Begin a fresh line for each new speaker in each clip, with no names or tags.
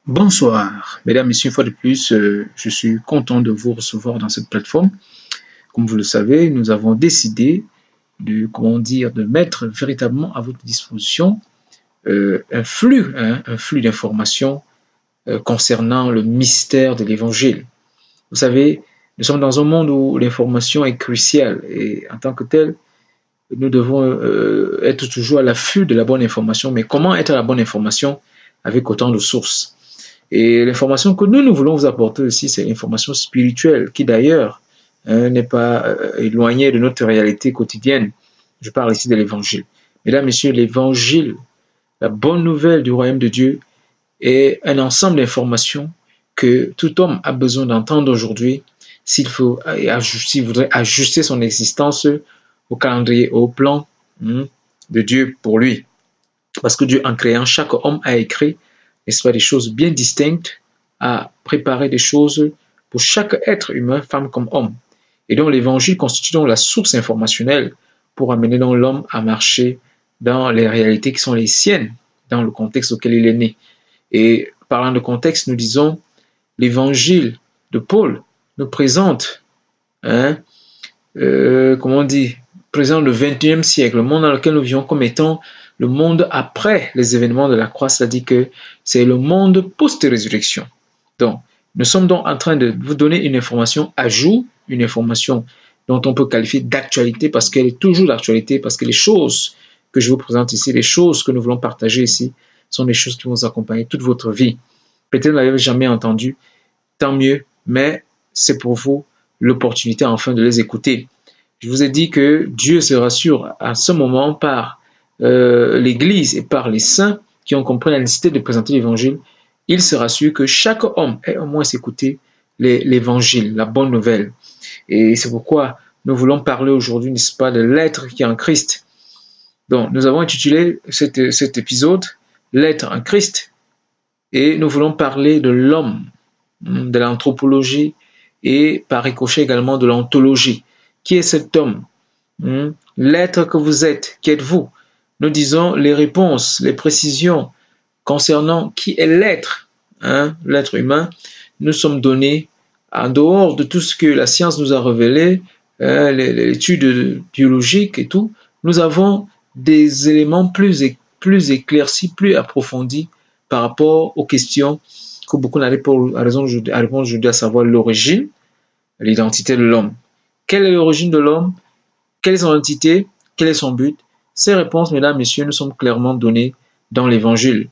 Bonsoir, mesdames, messieurs, une fois de plus, je suis content de vous recevoir dans cette plateforme. Comme vous le savez, nous avons décidé de mettre véritablement à votre disposition un flux d'informations concernant le mystère de l'Évangile. Vous savez, nous sommes dans un monde où l'information est cruciale et en tant que tel, nous devons être toujours à l'affût de la bonne information. Mais comment être à la bonne information avec autant de sources? Et l'information que nous voulons vous apporter aussi, c'est l'information spirituelle, qui d'ailleurs n'est pas éloignée de notre réalité quotidienne. Je parle ici de l'Évangile. Mesdames, Messieurs, l'Évangile, la bonne nouvelle du royaume de Dieu, est un ensemble d'informations que tout homme a besoin d'entendre aujourd'hui s'il voudrait ajuster son existence au calendrier, au plan de Dieu pour lui. Parce que Dieu, en créant chaque homme, a écrit, n'est-ce pas, des choses bien distinctes, a préparé des choses pour chaque être humain, femme comme homme. Et donc l'Évangile constitue donc la source informationnelle pour amener donc l'homme à marcher dans les réalités qui sont les siennes, dans le contexte auquel il est né. Et parlant de contexte, nous disons, l'Évangile de Paul nous présente, présente le 21e siècle, le monde dans lequel nous vivons comme étant le monde après les événements de la croix, c'est-à-dire que c'est le monde post-résurrection. Donc, nous sommes donc en train de vous donner une information à jour, une information dont on peut qualifier d'actualité parce qu'elle est toujours d'actualité, parce que les choses que je vous présente ici, les choses que nous voulons partager ici, sont des choses qui vont vous accompagner toute votre vie. Peut-être que vous n'avez jamais entendu, tant mieux, mais c'est pour vous l'opportunité enfin de les écouter. Je vous ai dit que Dieu se rassure à ce moment par l'Église et par les saints qui ont compris la nécessité de présenter l'Évangile. Il se rassure que chaque homme ait au moins écouté l'Évangile, la bonne nouvelle. Et c'est pourquoi nous voulons parler aujourd'hui, n'est-ce pas, de l'être qui est en Christ. Donc, nous avons intitulé cet épisode « L'être en Christ » et nous voulons parler de l'homme, de l'anthropologie et par ricochet également de l'ontologie. Qui est cet homme? L'être que vous êtes, qui êtes-vous? Nous disons les réponses, les précisions concernant qui est l'être, l'être humain, nous sommes donnés en dehors de tout ce que la science nous a révélé, l'étude biologique et tout. Nous avons des éléments plus éclaircis, plus approfondis par rapport aux questions que beaucoup n'arrivent pas à répondre aujourd'hui, à savoir l'origine, l'identité de l'homme. Quelle est l'origine de l'homme? Quelle est son identité? Quel est son but? Ces réponses, mesdames, messieurs, nous sont clairement données dans l'Évangile.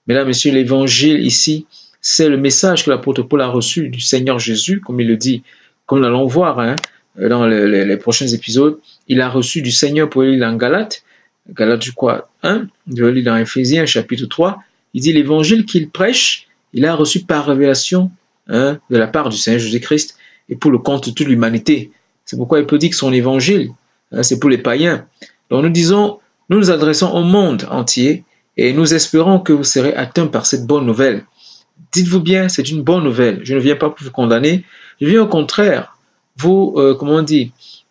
Mesdames, messieurs, l'Évangile ici, c'est le message que l'apôtre Paul a reçu du Seigneur Jésus, comme il le dit, comme nous allons voir dans les prochains épisodes. Il a reçu du Seigneur, pour lire en Galates 1, je lis dans Éphésiens chapitre 3, il dit l'Évangile qu'il prêche, il a reçu par révélation de la part du Seigneur Jésus-Christ et pour le compte de toute l'humanité. C'est pourquoi il peut dire que son Évangile, c'est pour les païens. Donc nous disons, nous nous adressons au monde entier et nous espérons que vous serez atteints par cette bonne nouvelle. Dites-vous bien, c'est une bonne nouvelle. Je ne viens pas pour vous condamner, je viens au contraire vous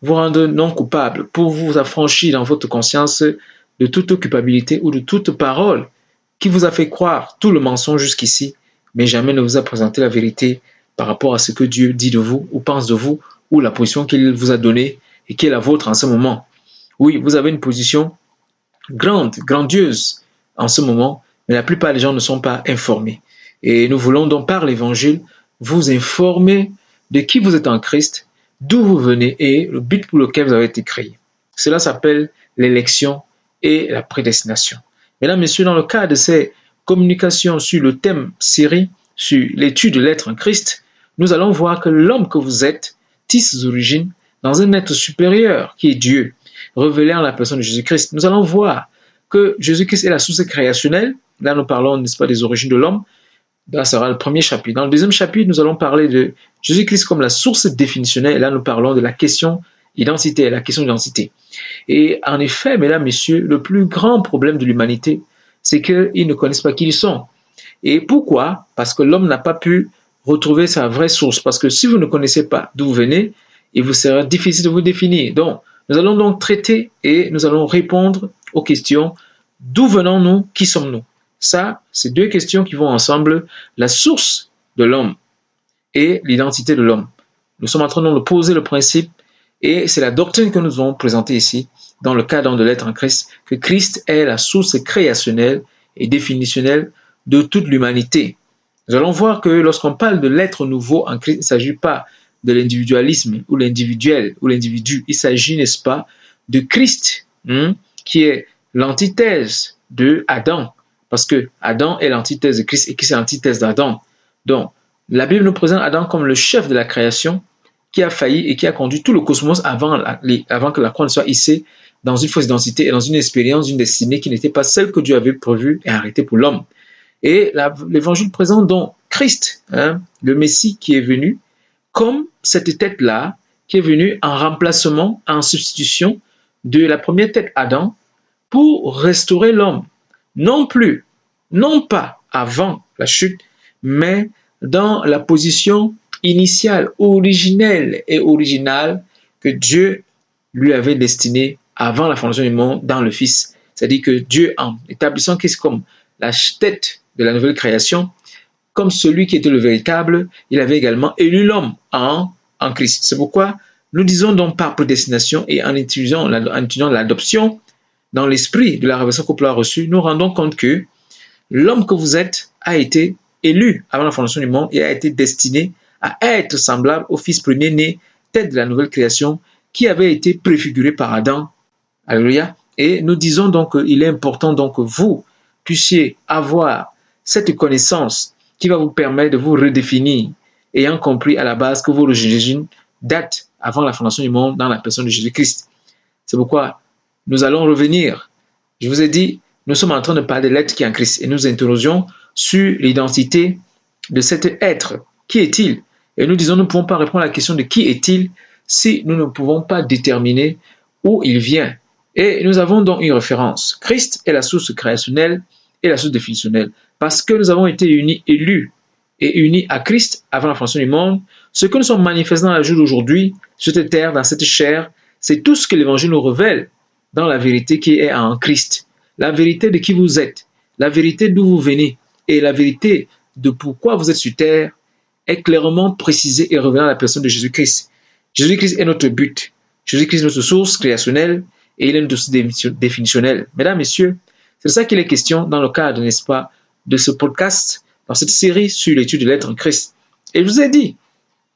rendre non coupable, pour vous affranchir dans votre conscience de toute culpabilité ou de toute parole qui vous a fait croire tout le mensonge jusqu'ici, mais jamais ne vous a présenté la vérité par rapport à ce que Dieu dit de vous ou pense de vous ou la position qu'il vous a donnée et qui est la vôtre en ce moment. Oui, vous avez une position grandiose en ce moment, mais la plupart des gens ne sont pas informés. Et nous voulons donc par l'Évangile vous informer de qui vous êtes en Christ, d'où vous venez et le but pour lequel vous avez été créé. Cela s'appelle l'élection et la prédestination. Mesdames, Messieurs, dans le cadre de ces communications sur le thème série, sur l'étude de l'être en Christ, nous allons voir que l'homme que vous êtes tisse ses origines dans un être supérieur qui est Dieu, révélé en la personne de Jésus-Christ. Nous allons voir que Jésus-Christ est la source créationnelle. Là, nous parlons, n'est-ce pas, des origines de l'homme. Là, ça sera le premier chapitre. Dans le deuxième chapitre, nous allons parler de Jésus-Christ comme la source définitionnelle. Et là, nous parlons de la question identité, la question d'identité. Et en effet, mesdames, messieurs, le plus grand problème de l'humanité, c'est qu'ils ne connaissent pas qui ils sont. Et pourquoi? Parce que l'homme n'a pas pu retrouver sa vraie source. Parce que si vous ne connaissez pas d'où vous venez, il vous sera difficile de vous définir. Donc, nous allons donc traiter et nous allons répondre aux questions d'où venons-nous, qui sommes-nous? Ça, c'est deux questions qui vont ensemble. La source de l'homme et l'identité de l'homme. Nous sommes en train de poser le principe et c'est la doctrine que nous avons présentée ici dans le cadre de l'être en Christ, que Christ est la source créationnelle et définitionnelle de toute l'humanité. Nous allons voir que lorsqu'on parle de l'être nouveau en Christ, il ne s'agit pas de l'individualisme ou l'individuel ou l'individu. Il s'agit, n'est-ce pas, de Christ, qui est l'antithèse de Adam, parce que Adam est l'antithèse de Christ et Christ est l'antithèse d'Adam. Donc, la Bible nous présente Adam comme le chef de la création qui a failli et qui a conduit tout le cosmos avant que la croix ne soit hissée dans une fausse identité et dans une expérience, une destinée qui n'était pas celle que Dieu avait prévue et arrêtée pour l'homme. Et l'évangile présente donc Christ, le Messie qui est venu, comme cette tête-là, qui est venue en remplacement, en substitution de la première tête Adam, pour restaurer l'homme. Non pas avant la chute, mais dans la position initiale, originelle et originale que Dieu lui avait destinée avant la fondation du monde dans le Fils. C'est-à-dire que Dieu, en établissant Christ comme la tête de la nouvelle création, comme celui qui était le véritable, il avait également élu l'homme en Christ. C'est pourquoi nous disons donc par prédestination et en étudiant l'adoption dans l'esprit de la révélation que Paul a reçue, nous rendons compte que l'homme que vous êtes a été élu avant la fondation du monde et a été destiné à être semblable au Fils premier-né, tête de la nouvelle création, qui avait été préfiguré par Adam. Alléluia. Et nous disons donc qu'il est important donc que vous puissiez avoir cette connaissance qui va vous permettre de vous redéfinir, ayant compris à la base que vos origines datent avant la fondation du monde dans la personne de Jésus-Christ. C'est pourquoi nous allons revenir. Je vous ai dit, nous sommes en train de parler de l'être qui est en Christ et nous interrogeons sur l'identité de cet être. Qui est-il? Et nous disons, nous ne pouvons pas répondre à la question de qui est-il si nous ne pouvons pas déterminer où il vient. Et nous avons donc une référence. Christ est la source créationnelle et la source définitionnelle. Parce que nous avons été élus et unis à Christ avant la fondation du monde, ce que nous sommes manifestés dans la jour d'aujourd'hui, sur cette terre, dans cette chair, c'est tout ce que l'Évangile nous révèle dans la vérité qui est en Christ. La vérité de qui vous êtes, la vérité d'où vous venez et la vérité de pourquoi vous êtes sur terre est clairement précisée et révélée dans la personne de Jésus-Christ. Jésus-Christ est notre but. Jésus-Christ est notre source créationnelle et il est notre source définitionnelle. Mesdames, Messieurs, c'est de ça qu'il est question dans le cadre, n'est-ce pas, de ce podcast, dans cette série sur l'étude de l'être en Christ. Et je vous ai dit,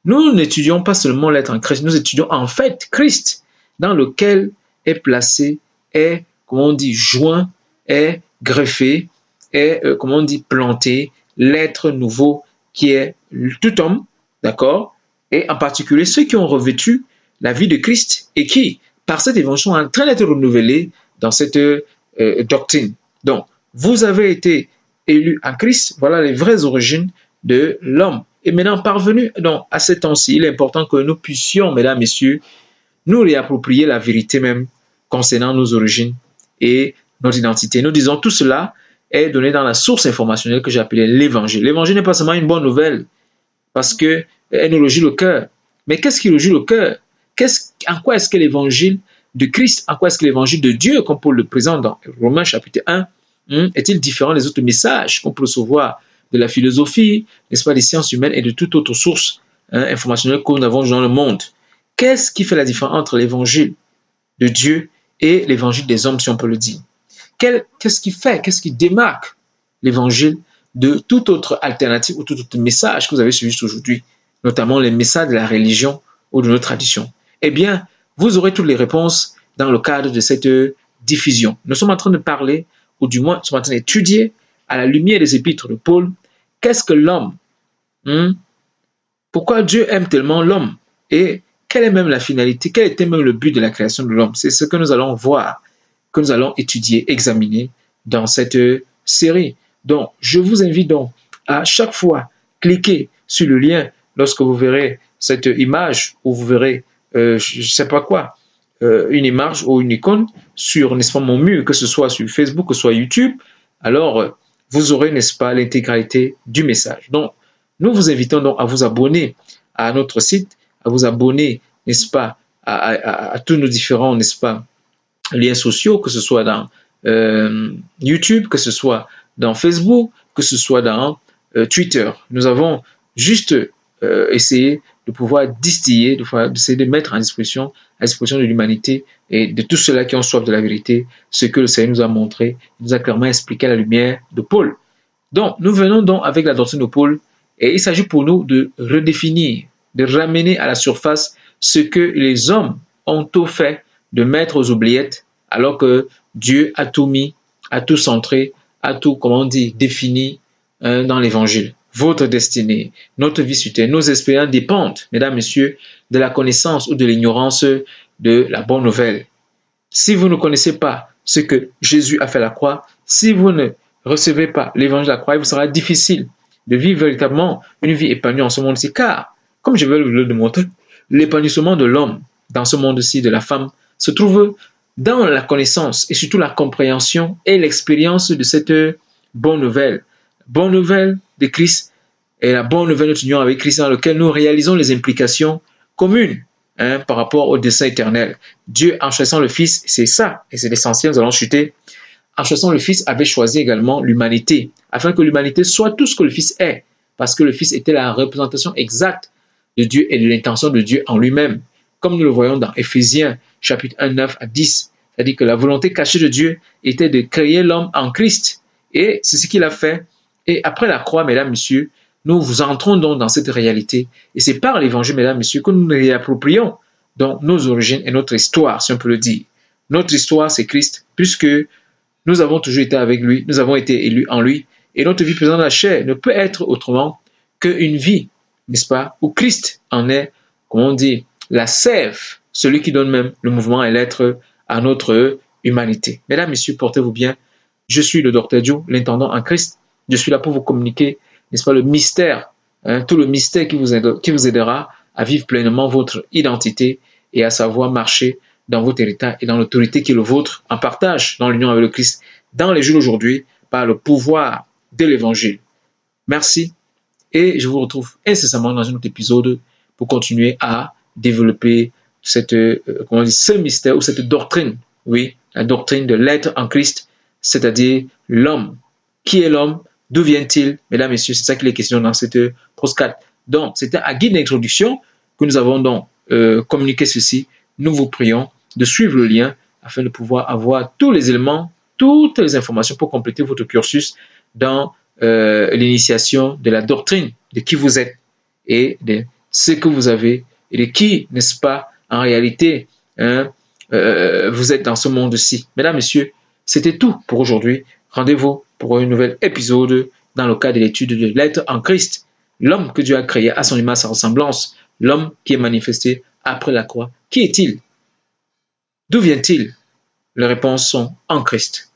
nous n'étudions pas seulement l'être en Christ, nous étudions en fait Christ, dans lequel est placé, est, comment on dit, joint, est greffé, est, comment on dit, planté, l'être nouveau qui est tout homme, d'accord, et en particulier ceux qui ont revêtu la vie de Christ et qui, par cette évangile, sont en train d'être renouvelés dans cette doctrine. Donc, vous avez été élus en Christ, voilà les vraies origines de l'homme. Et maintenant, parvenu donc, à ce temps-ci, il est important que nous puissions, mesdames, messieurs, nous réapproprier la vérité même concernant nos origines et notre identité. Nous disons tout cela est donné dans la source informationnelle que j'ai appelée l'Évangile. L'Évangile n'est pas seulement une bonne nouvelle parce qu'elle nous réjouit le cœur. Mais qu'est-ce qui réjouit le cœur? En quoi est-ce que l'Évangile de Christ, en quoi est-ce que l'Évangile de Dieu, comme Paul le présente dans Romains chapitre 1, est-il différent des autres messages qu'on peut recevoir de la philosophie, n'est-ce pas, des sciences humaines et de toute autre source informationnelle que nous avons dans le monde? Qu'est-ce qui fait la différence entre l'Évangile de Dieu et l'Évangile des hommes, si on peut le dire? Qu'est-ce qui démarque l'Évangile de toute autre alternative ou tout autre message que vous avez suivi aujourd'hui, notamment les messages de la religion ou de notre tradition? Eh bien, vous aurez toutes les réponses dans le cadre de cette diffusion. Nous sommes en train de parler, ou du moins, nous sommes en train d'étudier, à la lumière des épîtres de Paul, qu'est-ce que l'homme? Pourquoi Dieu aime tellement l'homme? Et quelle est même la finalité? Quel était même le but de la création de l'homme? C'est ce que nous allons voir, que nous allons étudier, examiner dans cette série. Donc, je vous invite donc à chaque fois cliquer sur le lien lorsque vous verrez cette image ou vous verrez, je ne sais pas quoi, une image ou une icône sur, n'est-ce pas, mon mur, que ce soit sur Facebook, que ce soit YouTube. Alors, vous aurez, n'est-ce pas, l'intégralité du message. Donc, nous vous invitons donc à vous abonner à notre site, à vous abonner, n'est-ce pas, à tous nos différents, n'est-ce pas, liens sociaux, que ce soit dans YouTube, que ce soit dans Facebook, que ce soit dans Twitter. Nous avons juste essayé de pouvoir distiller, d'essayer de mettre à disposition de l'humanité et de tous ceux-là qui ont soif de la vérité, ce que le Seigneur nous a montré, il nous a clairement expliqué à la lumière de Paul. Donc, nous venons donc avec la doctrine de Paul et il s'agit pour nous de redéfinir, de ramener à la surface ce que les hommes ont tout fait, de mettre aux oubliettes, alors que Dieu a tout mis, a tout centré, a tout, comment on dit, défini dans l'évangile. Votre destinée, notre vie sur terre, nos expériences dépendent, mesdames, messieurs, de la connaissance ou de l'ignorance de la bonne nouvelle. Si vous ne connaissez pas ce que Jésus a fait à la croix, si vous ne recevez pas l'évangile de la croix, il vous sera difficile de vivre véritablement une vie épanouie en ce monde-ci, car, comme je vais le démontrer, l'épanouissement de l'homme dans ce monde-ci, de la femme, se trouve dans la connaissance et surtout la compréhension et l'expérience de cette bonne nouvelle. Bonne nouvelle de Christ et la bonne nouvelle de notre union avec Christ dans laquelle nous réalisons les implications communes par rapport au dessein éternel. Dieu, en choisissant le Fils, c'est ça, et c'est l'essentiel, nous allons chuter, en choisissant le Fils, avait choisi également l'humanité, afin que l'humanité soit tout ce que le Fils est, parce que le Fils était la représentation exacte de Dieu et de l'intention de Dieu en lui-même, comme nous le voyons dans Éphésiens, chapitre 1, 9 à 10. C'est-à-dire que la volonté cachée de Dieu était de créer l'homme en Christ, et c'est ce qu'il a fait. Et après la croix, mesdames, messieurs, nous vous entrons donc dans cette réalité, et c'est par l'évangile, mesdames, messieurs, que nous nous réapproprions donc nos origines et notre histoire, si on peut le dire. Notre histoire, c'est Christ, puisque nous avons toujours été avec lui, nous avons été élus en lui, et notre vie présente dans la chair ne peut être autrement qu'une vie, n'est-ce pas, où Christ en est, comment on dit, la sève, celui qui donne même le mouvement et l'être à notre humanité. Mesdames, messieurs, portez-vous bien. Je suis le Dr Joe, l'intendant en Christ. Je suis là pour vous communiquer, n'est-ce pas, le mystère, tout le mystère qui vous aidera à vivre pleinement votre identité et à savoir marcher dans votre héritage et dans l'autorité qui est le vôtre, en partage dans l'union avec le Christ, dans les jours d'aujourd'hui, par le pouvoir de l'Évangile. Merci et je vous retrouve incessamment dans un autre épisode pour continuer à développer ce mystère ou cette doctrine, oui, la doctrine de l'être en Christ, c'est-à-dire l'homme. Qui est l'homme? D'où vient-il? Mesdames, messieurs, c'est ça qu'il est question dans cette postcard. Donc, c'était à guide d'introduction que nous avons donc communiqué ceci. Nous vous prions de suivre le lien afin de pouvoir avoir tous les éléments, toutes les informations pour compléter votre cursus dans l'initiation de la doctrine de qui vous êtes et de ce que vous avez et de qui, n'est-ce pas, en réalité, vous êtes dans ce monde-ci. Mesdames, messieurs, c'était tout pour aujourd'hui. Rendez-vous pour un nouvel épisode dans le cadre de l'étude de l'être en Christ, l'homme que Dieu a créé à son image, sa ressemblance, l'homme qui est manifesté après la croix. Qui est-il? D'où vient-il? Les réponses sont en Christ.